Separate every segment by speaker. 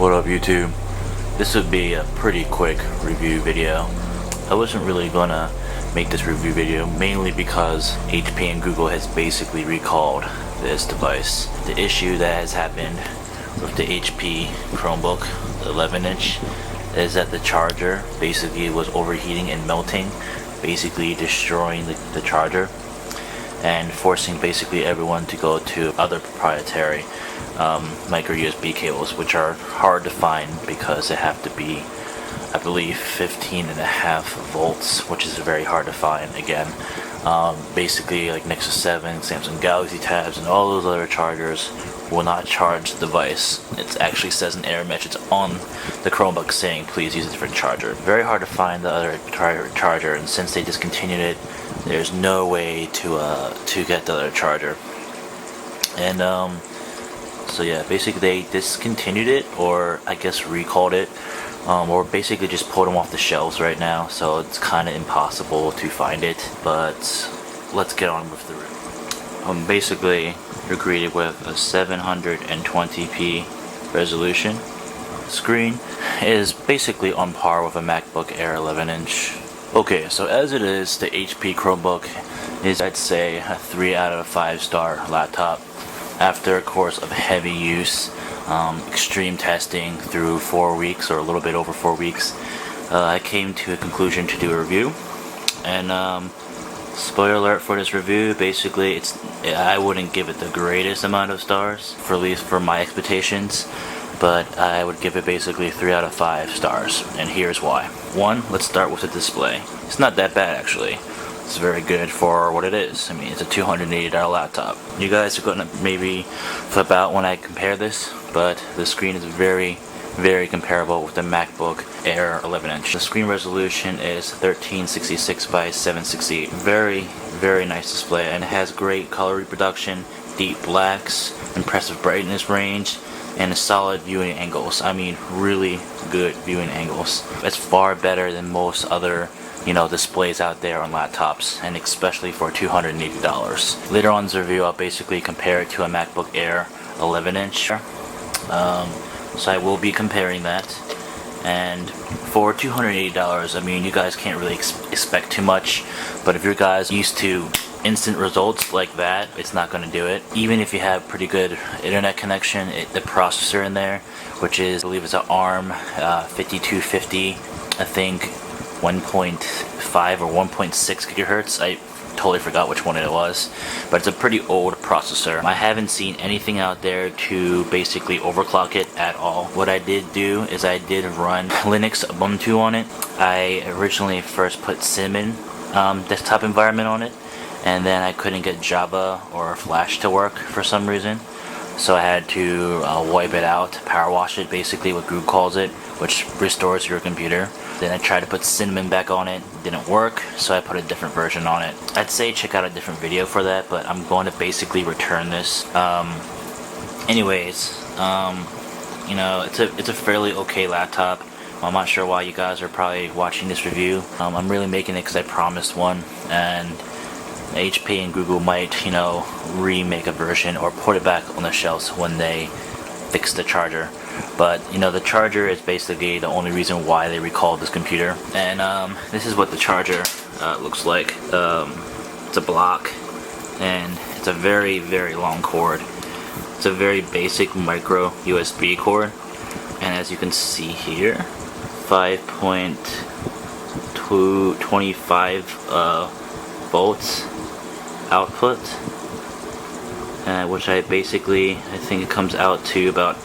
Speaker 1: What up YouTube? This would be a pretty quick review video. I wasn't really gonna make this review video mainly because HP and Google has basically recalled this device. The issue that has happened with the HP Chromebook, the 11-inch, is that the charger basically was overheating and melting, basically destroying the charger and forcing basically everyone to go to other proprietary micro USB cables, which are hard to find because they have to be, I believe, 15.5 volts, which is very hard to find. Again, basically like Nexus 7, Samsung Galaxy Tabs, and all those other chargers will not charge the device. It actually says an error message on the Chromebook saying please use a different charger. Very hard to find the other charger, and since they discontinued it, there's no way to get the other charger. And so yeah, basically they discontinued it, or I guess recalled it, or basically just pulled them off the shelves right now, so it's kind of impossible to find it. But let's get on with the review. Basically you're greeted with a 720p resolution. Screen is basically on par with a MacBook Air 11-inch. Okay, so as it is, the HP Chromebook is, I'd say, a 3 out of 5 star laptop. After a course of heavy use, extreme testing through 4 weeks, or a little bit over 4 weeks, I came to a conclusion to do a review. And spoiler alert for this review, basically I wouldn't give it the greatest amount of stars, for at least for my expectations, but I would give it basically 3 out of 5 stars, and here's why. One, let's start with the display. It's not that bad actually. It's very good for what it is. I mean, it's a $280 laptop. You guys are gonna maybe flip out when I compare this, but the screen is very, very comparable with the MacBook Air 11-inch. The screen resolution is 1366 by 768. Very, very nice display, and it has great color reproduction, deep blacks, impressive brightness range, and solid viewing angles. I mean, really good viewing angles. It's far better than most other displays out there on laptops, and especially for $280. Later on in the review, I'll basically compare it to a MacBook Air 11-inch. So I will be comparing that. And for $280, I mean, you guys can't really expect too much, but if you guys used to instant results like that, it's not going to do it. Even if you have pretty good internet connection, the processor in there, which is, I believe it's an ARM 5250, I think 1.5 or 1.6 gigahertz. I totally forgot which one it was, but it's a pretty old processor. I haven't seen anything out there to basically overclock it at all. What I did do is I did run Linux Ubuntu on it. I originally first put Cinnamon desktop environment on it, and then I couldn't get Java or Flash to work for some reason, so I had to wipe it out, power wash it, basically what Google calls it, which restores your computer. Then I tried to put Cinnamon back on it, didn't work, so I put a different version on it. I'd say check out a different video for that, but I'm going to basically return this. Anyways, it's a fairly okay laptop. I'm not sure why you guys are probably watching this review. I'm really making it because I promised one, and HP and Google might, remake a version or put it back on the shelves when they fix the charger. But the charger is basically the only reason why they recalled this computer. And this is what the charger looks like. It's a block, and it's a very, very long cord. It's a very basic micro USB cord, and as you can see here, 5.25 volts output, which I think it comes out to about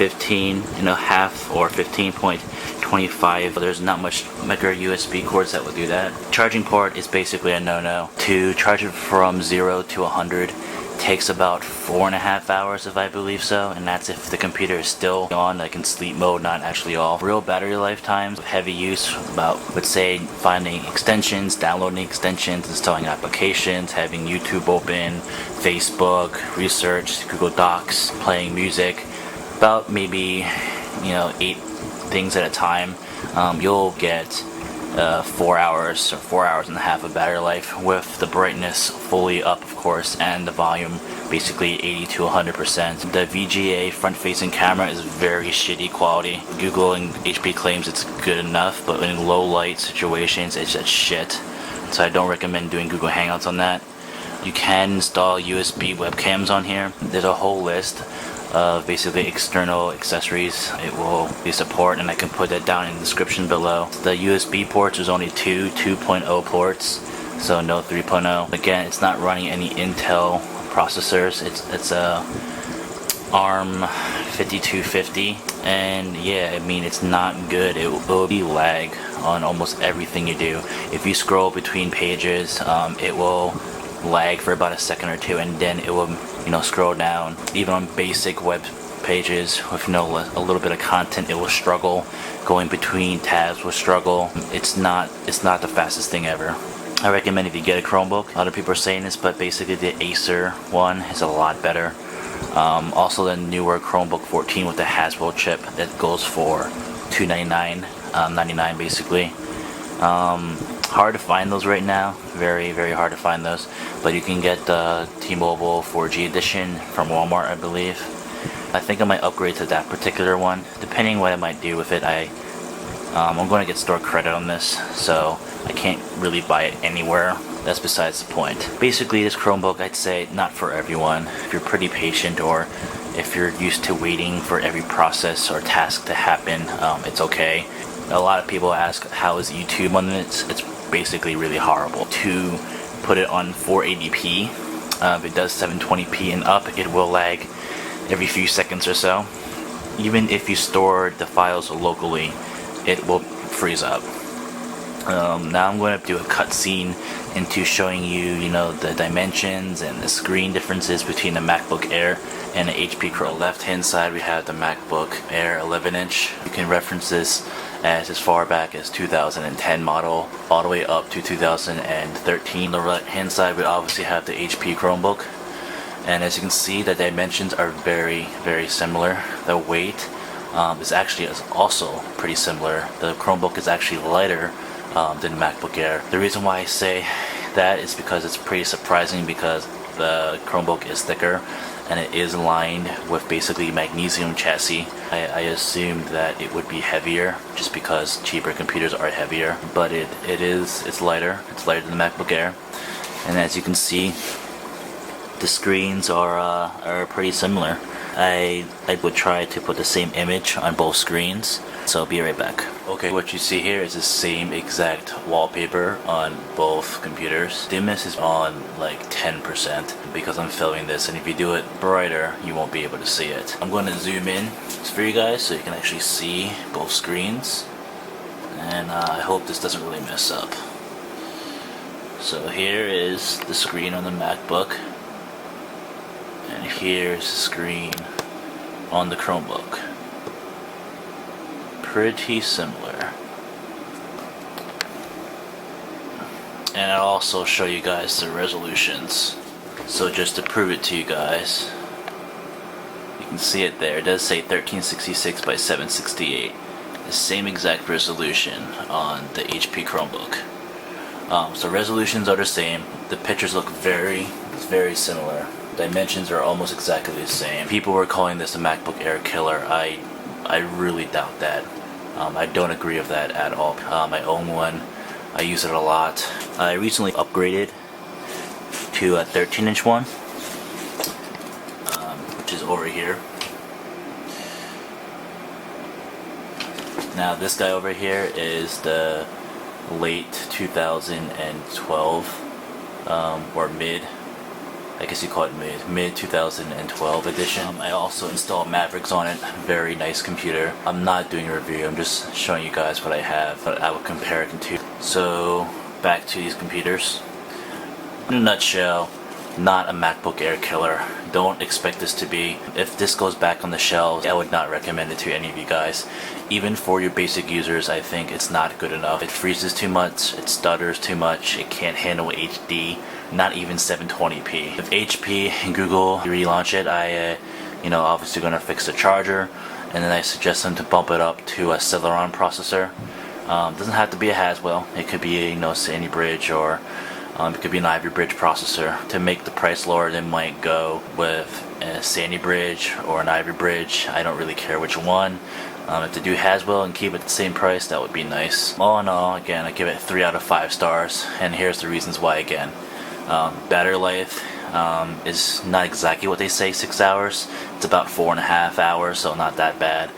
Speaker 1: 15.5 or 15.25. There's not much micro USB cords that will do that. Charging port is basically a no-no. To charge it from 0 to 100 takes about 4.5 hours, if I believe so, and that's if the computer is still on, like in sleep mode, not actually off. Real battery lifetimes with heavy use, about, let's say, finding extensions, downloading extensions, installing applications, having YouTube open, Facebook, research, Google Docs, playing music, about maybe 8 things at a time. You'll get 4 hours or 4 hours and a half of battery life with the brightness fully up, of course, and the volume basically 80 to 100%. The VGA front-facing camera is very shitty quality. Google and HP claims it's good enough, but in low light situations it's just shit. So I don't recommend doing Google Hangouts on that. You can install USB webcams on here. There's a whole list of basically external accessories it will be support, and I can put that down in the description below. The USB ports, there's only two 2.0 ports, so no 3.0. Again, it's not running any Intel processors. It's a ARM 5250, and yeah, I mean, it's not good. It will be lag on almost everything you do. If you scroll between pages, it will lag for about a second or two, and then it will, scroll down. Even on basic web pages with a little bit of content, it will struggle. Going between tabs will struggle. It's not the fastest thing ever. I recommend if you get a Chromebook. A lot of people are saying this, but basically the Acer one is a lot better. Also the newer Chromebook 14 with the Haswell chip that goes for $299.99 basically. Hard to find those right now, very hard to find those, but you can get the T-Mobile 4G edition from Walmart, I believe. I think I might upgrade to that particular one, depending what I might do with it. I'm going to get store credit on this, so I can't really buy it anywhere. That's besides the point. Basically, this Chromebook, I'd say not for everyone. If you're pretty patient, or if you're used to waiting for every process or task to happen, it's okay. A lot of people ask, how is YouTube on this? It's basically really horrible. To put it on 480p, if it does 720p and up, it will lag every few seconds or so. Even if you store the files locally, it will freeze up. Now I'm going to do a cutscene into showing you, the dimensions and the screen differences between the MacBook Air and the HP Chromebook. On the left hand side we have the MacBook Air 11-inch. You can reference this as far back as 2010 model, all the way up to 2013. On the right hand side we obviously have the HP Chromebook, and as you can see, the dimensions are very similar. The weight is actually also pretty similar. The Chromebook is actually lighter than MacBook Air. The reason why I say that is because it's pretty surprising, because the Chromebook is thicker and it is lined with basically magnesium chassis. I assumed that it would be heavier just because cheaper computers are heavier, but it's lighter. It's lighter than the MacBook Air, and as you can see, the screens are pretty similar. I would try to put the same image on both screens, so I'll be right back. Okay, what you see here is the same exact wallpaper on both computers. Dimness is on like 10% because I'm filming this, and if you do it brighter, you won't be able to see it. I'm going to zoom in for you guys so you can actually see both screens, and I hope this doesn't really mess up. So here is the screen on the MacBook, and here's the screen on the Chromebook. Pretty similar. And I'll also show you guys the resolutions. So just to prove it to you guys, you can see it there. It does say 1366 by 768. The same exact resolution on the HP Chromebook. So resolutions are the same. The pictures look very similar. Dimensions are almost exactly the same. People were calling this a MacBook Air killer. I really doubt that. I don't agree with that at all. I own one. I use it a lot. I recently upgraded to a 13-inch one, which is over here. Now this guy over here is the late 2012 or mid, I guess you call it mid 2012 edition. I also installed Mavericks on it. Very nice computer. I'm not doing a review, I'm just showing you guys what I have, but I will compare it to. So back to these computers. In a nutshell, not a MacBook Air killer. Don't expect this to be. If this goes back on the shelves, I would not recommend it to any of you guys. Even for your basic users, I think it's not good enough. It freezes too much, it stutters too much, it can't handle HD, not even 720p. If HP and Google relaunch it, I obviously gonna fix the charger, and then I suggest them to bump it up to a Celeron processor. Doesn't have to be a Haswell. It could be a Sandy Bridge, or it could be an Ivy Bridge processor. To make the price lower, they might go with a Sandy Bridge or an Ivy Bridge. I don't really care which one. If they do Haswell and keep it the same price, that would be nice. All in all, again, I give it 3 out of 5 stars, and here's the reasons why again. Battery life is not exactly what they say, 6 hours. It's about 4.5 hours, so not that bad.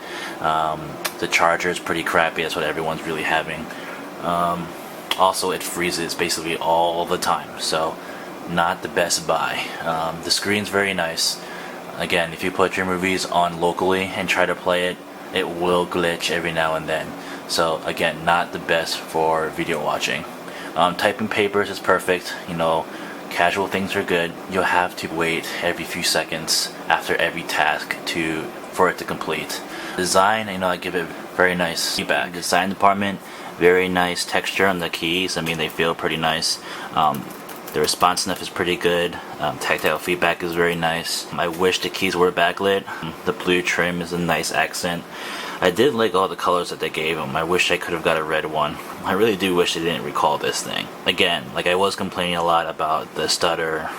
Speaker 1: The charger is pretty crappy, that's what everyone's really having. Also, it freezes basically all the time, so not the best buy. The screen's very nice. Again, if you put your movies on locally and try to play it, it will glitch every now and then. So again, not the best for video watching. Typing papers is perfect. Casual things are good. You'll have to wait every few seconds after every task for it to complete. Design, I give it very nice feedback. Design department, very nice texture on the keys. They feel pretty nice. The responsiveness is pretty good. Tactile feedback is very nice. I wish the keys were backlit. The blue trim is a nice accent. I did like all the colors that they gave them. I wish I could have got a red one. I really do wish they didn't recall this thing. Again, I was complaining a lot about the stutter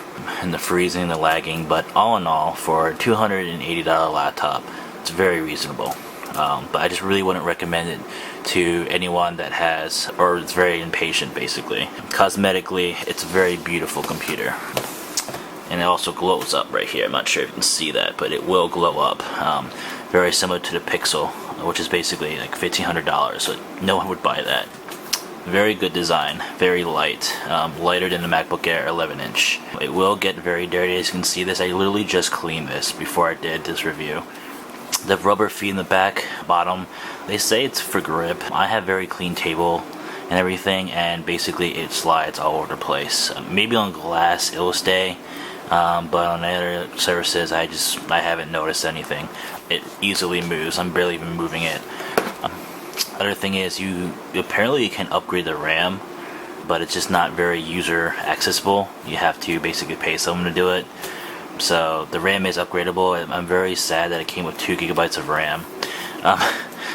Speaker 1: and the freezing, the lagging, but all in all, for a $280 laptop, it's very reasonable. But I just really wouldn't recommend it to anyone that has, or is very impatient basically. Cosmetically, it's a very beautiful computer. And it also glows up right here. I'm not sure if you can see that, but it will glow up. Very similar to the Pixel, which is basically like $1,500, so no one would buy that. Very good design, very light, lighter than the MacBook Air 11-inch. It will get very dirty, as you can see this. I literally just cleaned this before I did this review. The rubber feet in the back, bottom, they say it's for grip. I have very clean table and everything, and basically it slides all over the place. Maybe on glass it'll stay, but on other surfaces I haven't noticed anything. It easily moves. I'm barely even moving it. Other thing is, you apparently can upgrade the RAM, but it's just not very user accessible. You have to basically pay someone to do it. So the RAM is upgradable. I'm very sad that it came with 2 gigabytes of RAM.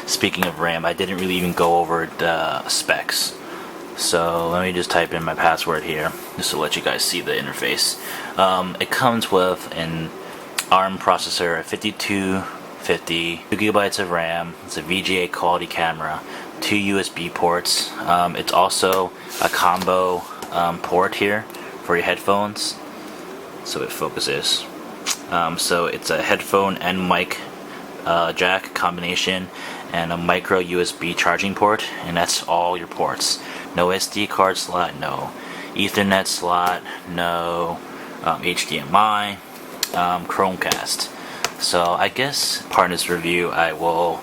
Speaker 1: Speaking of RAM, I didn't really even go over the specs. So let me just type in my password here, just to let you guys see the interface. It comes with an ARM processor, a 5250, 2 gigabytes of RAM. It's a VGA quality camera, 2 USB ports. It's also a combo port here for your headphones. So it focuses. So it's a headphone and mic jack combination, and a micro USB charging port, and that's all your ports. No SD card slot, no Ethernet slot, no HDMI, Chromecast. So I guess part of this review I will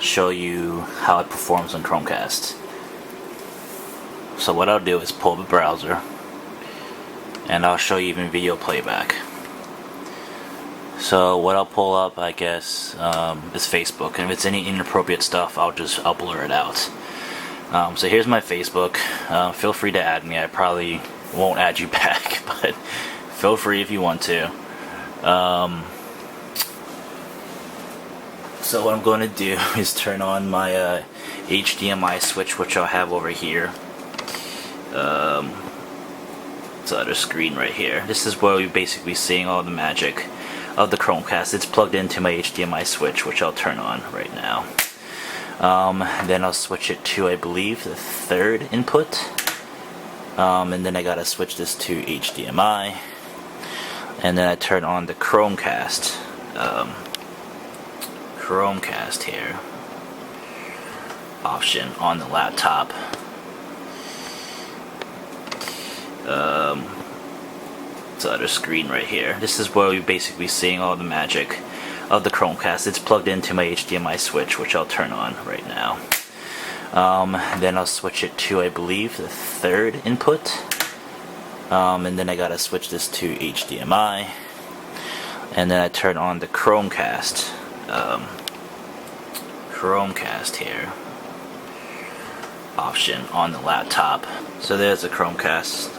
Speaker 1: show you how it performs on Chromecast. So what I'll do is pull the browser, and I'll show you even video playback. So what I'll pull up, I guess, is Facebook, and if it's any inappropriate stuff, I'll blur it out. So here's my Facebook. Feel free to add me. I probably won't add you back, but feel free if you want to. So what I'm going to do is turn on my HDMI switch, which I'll have over here. It's the other screen right here. This is where we're basically seeing all the magic of the Chromecast. It's plugged into my HDMI switch, which I'll turn on right now. Then I'll switch it to, I believe, the 3rd input. And then I gotta switch this to HDMI. And then I turn on the Chromecast. Chromecast here. Option on the laptop. It's the other screen right here. This is where we're basically seeing all the magic of the Chromecast. It's plugged into my HDMI switch, which I'll turn on right now. Then I'll switch it to, I believe, the 3rd input. And then I gotta switch this to HDMI. And then I turn on the Chromecast. Chromecast here. Option on the laptop. So there's the Chromecast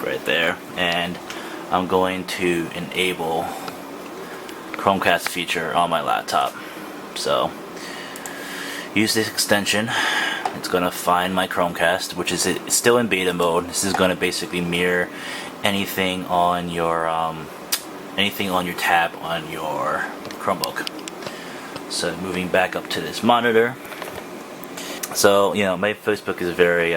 Speaker 1: right there, and I'm going to enable Chromecast feature on my laptop. So use this extension. It's gonna find my Chromecast, which is still in beta mode. This is gonna basically mirror anything on your tab on your Chromebook. So moving back up to this monitor. So my Facebook is very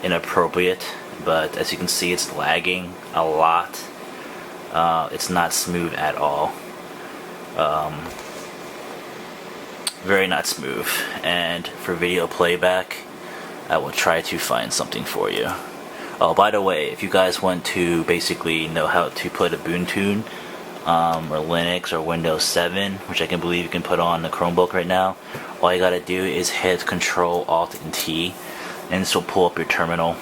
Speaker 1: inappropriate, but as you can see, it's lagging a lot. It's not smooth at all. Very not smooth. And for video playback, I will try to find something for you. Oh, by the way, if you guys want to basically know how to put Ubuntu or Linux or Windows 7, which I can believe you can put on the Chromebook right now, all you gotta do is hit Control Alt and T, and this will pull up your terminal.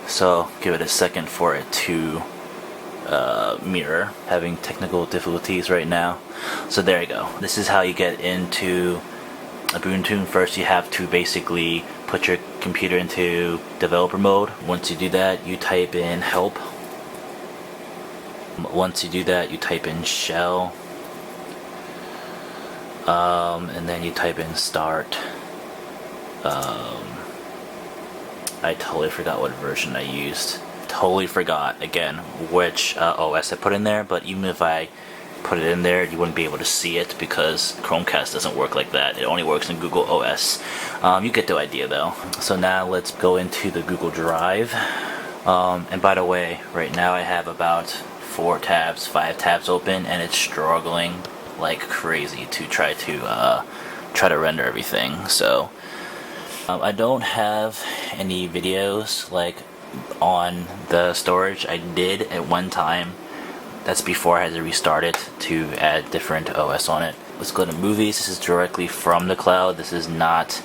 Speaker 1: So give it a second for it to mirror. Having technical difficulties right now. So there you go. This is how you get into Ubuntu. First you have to basically put your computer into developer mode. Once you do that, you type in help. Once you do that, you type in shell, and then you type in start. I totally forgot what version I used. Totally forgot again which OS I put in there, but even if I put it in there, you wouldn't be able to see it because Chromecast doesn't work like that. It only works in Google OS. You get the idea though. So now let's go into the Google Drive. And by the way, right now I have about 5 tabs open, and it's struggling like crazy to try to render everything. So I don't have any videos like on the storage. I did at one time. That's before I had to restart it to add different OS on it. Let's go to movies. This is directly from the cloud. This is not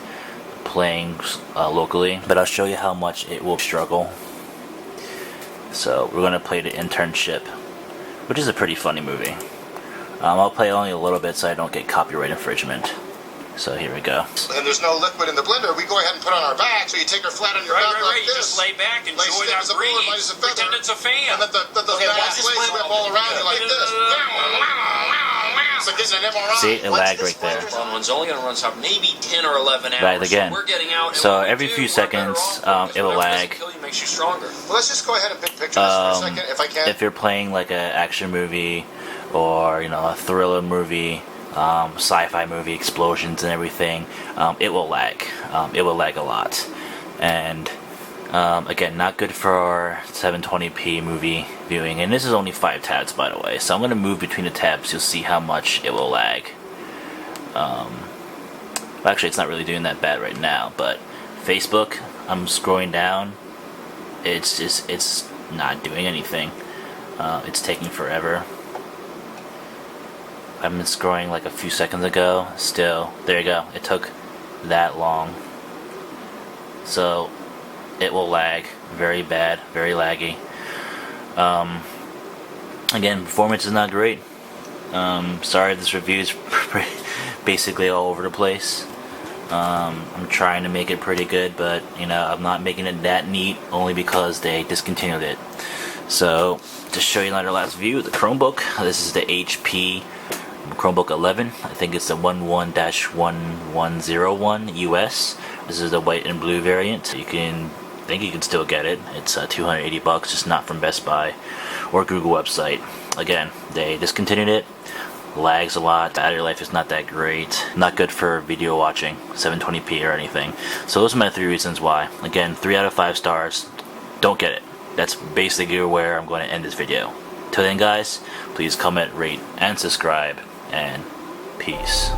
Speaker 1: playing locally, but I'll show you how much it will struggle. So we're gonna play The Internship, which is a pretty funny movie. I'll play only a little bit so I don't get copyright infringement. So here we go.
Speaker 2: And there's no liquid in the blender. We go ahead and put on our back, so you take her flat on your back like
Speaker 3: You
Speaker 2: this.
Speaker 3: just lay back, enjoy
Speaker 2: Lay
Speaker 3: that
Speaker 2: stiff as a board, light
Speaker 3: breeze,
Speaker 2: as a feather.
Speaker 3: pretend it's a fan.
Speaker 2: And let the gas waves whip all around you like this. It's like getting an MRI.
Speaker 1: See, it lagged right there.
Speaker 3: One one's only going to run something maybe 10 or 11 hours.
Speaker 1: Lagged again.
Speaker 3: So we're getting out.
Speaker 1: So every few seconds, it will lag.
Speaker 3: Kill you, makes you stronger.
Speaker 2: Well, let's just go ahead and pick pictures for a second, if I can.
Speaker 1: If you're playing like an action movie or a thriller movie, sci-fi movie, explosions and everything, it will lag. It will lag a lot, and again, not good for our 720p movie viewing. And this is only 5 tabs, by the way, so I'm going to move between the tabs. You'll see how much it will lag. Actually, it's not really doing that bad right now, but Facebook, I'm scrolling down, it's not doing anything. It's taking forever. I've been scrolling like a few seconds ago. Still, there you go. It took that long. So it will lag very bad, very laggy. Again, performance is not great. Sorry, this review is basically all over the place. I'm trying to make it pretty good, but I'm not making it that neat only because they discontinued it. So to show you another last view, the Chromebook. This is the HP Chromebook 11. I think it's the 11-1101 US. This is the white and blue variant. I think you can still get it. It's $280, just not from Best Buy or Google website. Again, they discontinued it. Lags a lot. Battery life is not that great. Not good for video watching, 720p or anything. So those are my 3 reasons why. Again, 3 out of 5 stars. Don't get it. That's basically where I'm going to end this video. Till then, guys, please comment, rate, and subscribe, and peace.